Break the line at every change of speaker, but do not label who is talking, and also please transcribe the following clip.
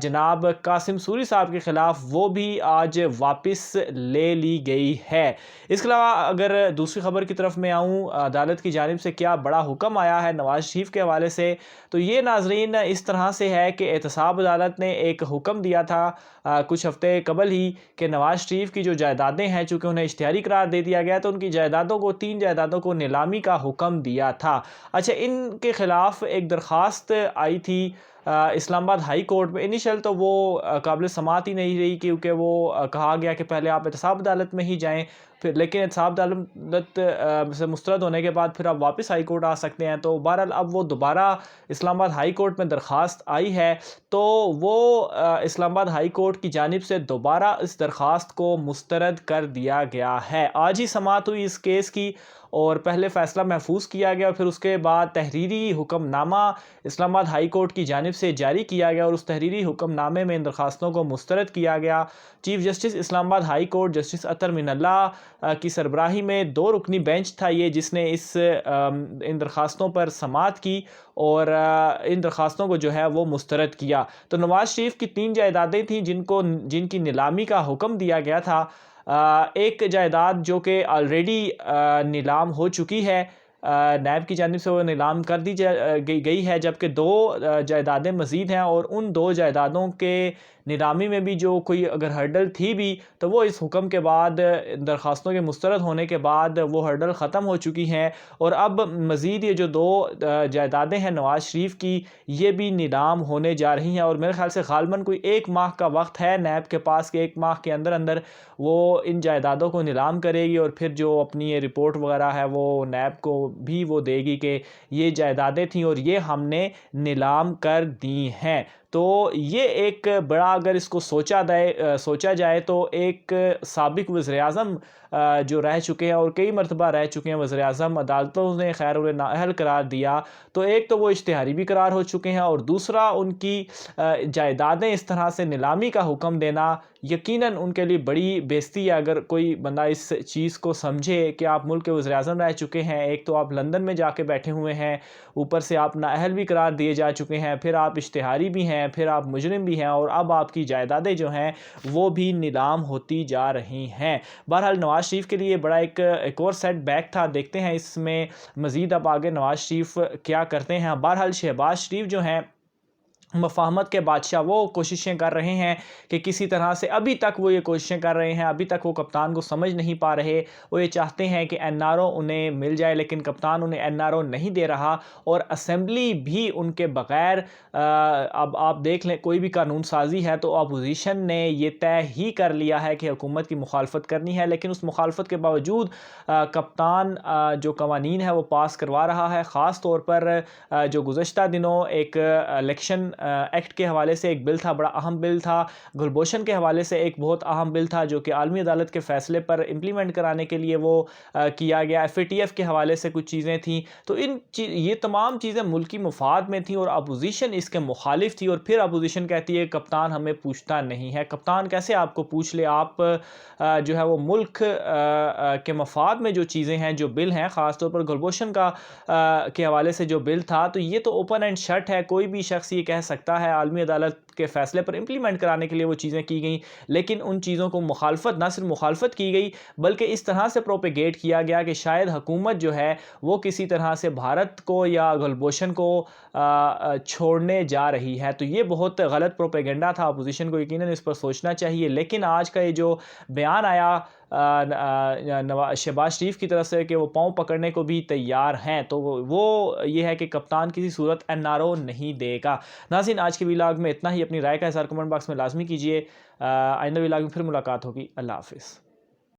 جناب قاسم سوری صاحب کے خلاف وہ بھی آج واپس لے لی گئی ہے۔ اس کے علاوہ اگر دوسری خبر کی طرف میں آؤں، عدالت کی جانب سے کیا بڑا حکم آیا ہے نواز شریف کے حوالے سے، تو یہ ناظرین اس طرح سے ہے کہ احتساب عدالت نے ایک حکم دیا تھا کچھ ہفتے قبل ہی کہ نواز شریف کی جو جائیدادیں ہیں چونکہ انہیں اشتہاری قرار دے دیا گیا تو ان کی جائیدادوں کو 3 جائیدادوں کو نیلامی کا حکم دیا تھا۔ اچھا، ان کے خلاف ایک درخواست آئی تھی اسلام آباد ہائی کورٹ میں۔ انیشل تو وہ قابل سماعت ہی نہیں رہی کیونکہ وہ کہا گیا کہ پہلے آپ احتساب عدالت میں ہی جائیں، لیکن احتساب عدالت سے مسترد ہونے کے بعد پھر آپ واپس ہائی کورٹ آ سکتے ہیں۔ تو بہرحال اب وہ دوبارہ اسلام آباد ہائی کورٹ میں درخواست آئی ہے، تو وہ اسلام آباد ہائی کورٹ کی جانب سے دوبارہ اس درخواست کو مسترد کر دیا گیا ہے۔ آج ہی سماعت ہوئی اس کیس کی اور پہلے فیصلہ محفوظ کیا گیا اور پھر اس کے بعد تحریری حکم نامہ اسلام آباد ہائی کورٹ کی جانب سے جاری کیا گیا اور اس تحریری حکم نامے میں ان درخواستوں کو مسترد کیا گیا۔ چیف جسٹس اسلام آباد ہائی کورٹ جسٹس اطہر من اللہ کی سربراہی میں 2 رکنی بینچ تھا یہ، جس نے ان درخواستوں پر سماعت کی اور ان درخواستوں کو جو ہے وہ مسترد کیا۔ تو نواز شریف کی 3 جائیدادیں تھیں جن کی نیلامی کا حکم دیا گیا تھا۔ ایک جائیداد جو کہ آلریڈی نیلام ہو چکی ہے، نیب کی جانب سے وہ نیلام کر دی گئی ہے، جبکہ 2 جائیدادیں مزید ہیں اور ان 2 جائیدادوں کے نیلامی میں بھی جو کوئی اگر ہرڈل تھی بھی تو وہ اس حکم کے بعد درخواستوں کے مسترد ہونے کے بعد وہ ہرڈل ختم ہو چکی ہیں اور اب مزید یہ جو 2 جائیدادیں ہیں نواز شریف کی یہ بھی نیلام ہونے جا رہی ہیں اور میرے خیال سے غالباً کوئی 1 ماہ کا وقت ہے نیب کے پاس کہ 1 ماہ کے اندر اندر وہ ان جائیدادوں کو نیلام کرے گی اور پھر جو اپنی یہ رپورٹ وغیرہ ہے وہ نیب کو بھی وہ دے گی کہ یہ جائیدادیں تھیں اور یہ ہم نے نیلام کر دی ہیں۔ تو یہ ایک بڑا اگر اس کو سوچا جائے تو ایک سابق وزیر اعظم جو رہ چکے ہیں اور کئی مرتبہ رہ چکے ہیں وزیر اعظم، عدالتوں نے خیر انہیں نااہل قرار دیا، تو ایک تو وہ اشتہاری بھی قرار ہو چکے ہیں اور دوسرا ان کی جائیدادیں اس طرح سے نیلامی کا حکم دینا یقیناً ان کے لیے بڑی بےزتی ہے۔ اگر کوئی بندہ اس چیز کو سمجھے کہ آپ ملک کے وزیر اعظم رہ چکے ہیں، ایک تو آپ لندن میں جا کے بیٹھے ہوئے ہیں، اوپر سے آپ نااہل بھی قرار دیے جا چکے ہیں، پھر آپ اشتہاری بھی ہیں، پھر آپ مجرم بھی ہیں اور اب آپ کی جائیدادیں جو ہیں وہ بھی نیلام ہوتی جا رہی ہیں۔ بہرحال نواز شریف کے لیے بڑا ایک اور سیٹ بیک تھا، دیکھتے ہیں اس میں مزید اب آگے نواز شریف کیا کرتے ہیں۔ بہرحال شہباز شریف جو ہیں مفاہمت کے بادشاہ، وہ کوششیں کر رہے ہیں کہ کسی طرح سے ابھی تک وہ یہ کوششیں کر رہے ہیں، ابھی تک وہ کپتان کو سمجھ نہیں پا رہے۔ وہ یہ چاہتے ہیں کہ این آر او انہیں مل جائے لیکن کپتان انہیں این آر او نہیں دے رہا اور اسمبلی بھی ان کے بغیر اب آپ دیکھ لیں کوئی بھی قانون سازی ہے تو اپوزیشن نے یہ طے ہی کر لیا ہے کہ حکومت کی مخالفت کرنی ہے، لیکن اس مخالفت کے باوجود کپتان جو قوانین ہے وہ پاس کروا رہا ہے۔ خاص طور پر جو گزشتہ دنوں ایک الیکشن ایکٹ کے حوالے سے ایک بل تھا، بڑا اہم بل تھا، گلبھوشن کے حوالے سے ایک بہت اہم بل تھا جو کہ عالمی عدالت کے فیصلے پر امپلیمنٹ کرانے کے لیے وہ کیا گیا۔ ایف اے ٹی ایف کے حوالے سے کچھ چیزیں تھیں، تو یہ تمام چیزیں ملکی مفاد میں تھیں اور اپوزیشن اس کے مخالف تھی اور پھر اپوزیشن کہتی ہے کپتان ہمیں پوچھتا نہیں ہے۔ کپتان کیسے آپ کو پوچھ لے؟ آپ جو ہے وہ ملک کے مفاد میں جو چیزیں ہیں، جو بل ہیں، خاص طور پر گلبھوشن کے حوالے سے جو بل تھا، تو یہ تو اوپن اینڈ شٹ ہے، کوئی بھی شخص یہ کہہ سکتا ہے عالمی عدالت کے فیصلے پر امپلیمنٹ کرانے کے لیے وہ چیزیں کی گئیں، لیکن ان چیزوں کو مخالفت، نہ صرف مخالفت کی گئی بلکہ اس طرح سے پروپیگیٹ کیا گیا کہ شاید حکومت جو ہے وہ کسی طرح سے بھارت کو یا گلبھوشن کو چھوڑنے جا رہی ہے۔ تو یہ بہت غلط پروپیگنڈا تھا، اپوزیشن کو یقیناً اس پر سوچنا چاہیے۔ لیکن آج کا یہ جو بیان آیا شہباز شریف کی طرف سے کہ وہ پاؤں پکڑنے کو بھی تیار ہیں، تو وہ یہ ہے کہ کپتان کسی صورت این آر او نہیں دے گا۔ ناظرین، آج کے ویلاگ میں اتنا ہی، اپنی رائے کا اظہار کمنٹ باکس میں لازمی کیجیے۔ آئندہ ویلاگ میں پھر ملاقات ہوگی۔ اللہ حافظ۔